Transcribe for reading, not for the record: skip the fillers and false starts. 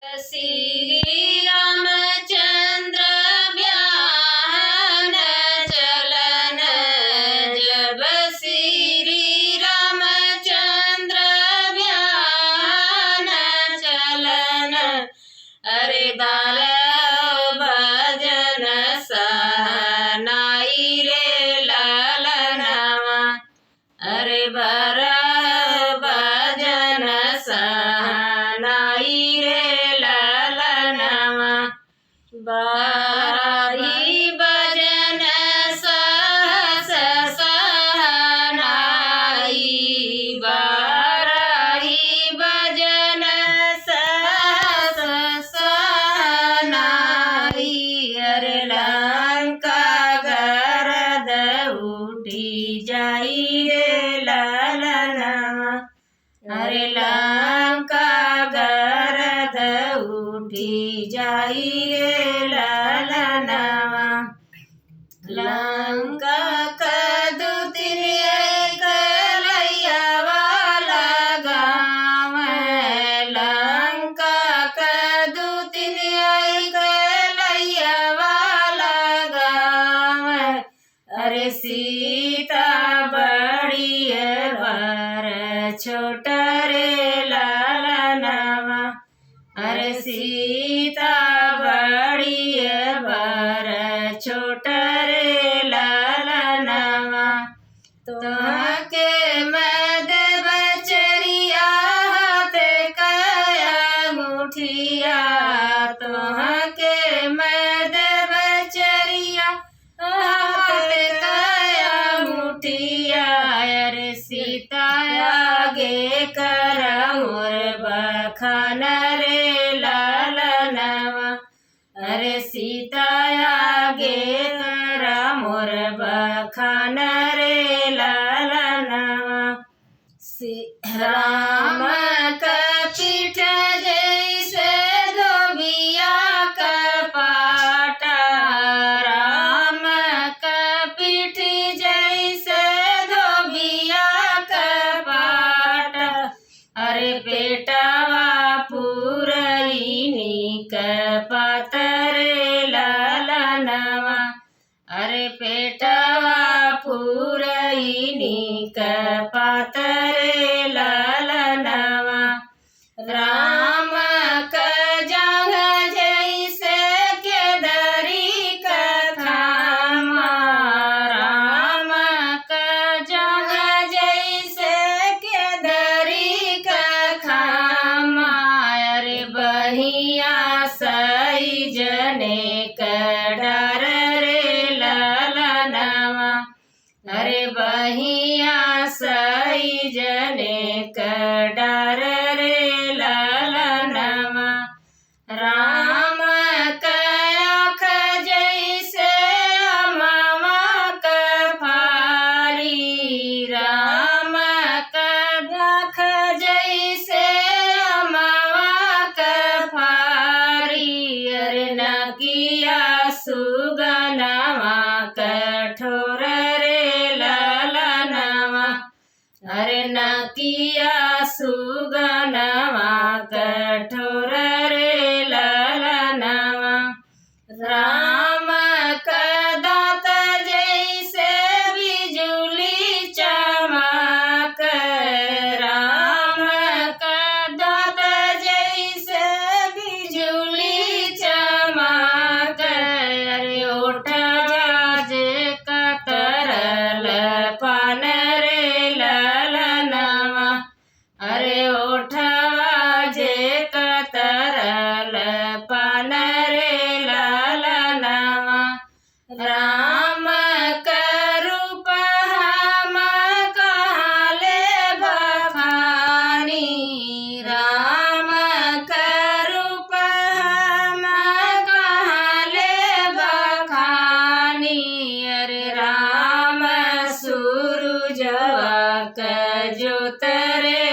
श्री रामचंद्र ब्याहन चलन, जब श्री रामचंद्र ब्याहन चलन, अरे बाल भजन सहनाई रे लालनवा, अरे बार भजन सहनाई रे लालनवा, बारी भजन सहस सहनाई, बारी भजन सहस सहनाई, अरे लंका गरद उठी जाई रे लालनवा, अरे लंका गरद उठी जाई रे लालनवा, लंका कदूतिन कलैया वाला गाँव, लंका कदूतिन कलैया वाला गाँव, अरे सीता बड़ी भर छोट रे लालनवा, अरे सीता बड़ी भर छोट रे लालनवा, तोहके मद बचरिया हाथ कया मुठिया, तोहके मद बचरिया हाथ कया मुठिया, अरे सीता आगे कर मोर बखान रे लालनवा, अरे सीता आगे कर मोर बखान रे लालनवा, राम का पीठ जैसे धोबिया का पाटा, राम का पीठ जैसे धोबिया का पाटा, अरे बेटावा पुरैनी का पातर लालनवा, अरे पेटवा पुरैनी का पातर लालनवा, राम का जंग जैसे केदरी का थामा, राम का जंग जैसे केदरी का खामा, अरे बहिया सई जने का डर रे लालनवा, अरे बहिया सई जने का डर रे लालनवा, राम का आँख जैसे अमवा का फारी, राम का आँख जैसे अमवा का फारी, अरे नकिया सुगनवा कठोर रे लालनवा, अरे नकिया सुगनवा कठोर रे लालनवा, राम का दाँत जैसे बिजुली चमक, राम का दाँत जैसे बिजुली चमक, अरे ओठवा जे कतरल पान रे लालनवा, अरे ओठवा जे कतरल पान रे लालनवा, राम का रूप हम कहाँ ले बखानी, राम का रूप हम कहाँ ले बखानी, अरे राम सूरजवा का ज्योत रे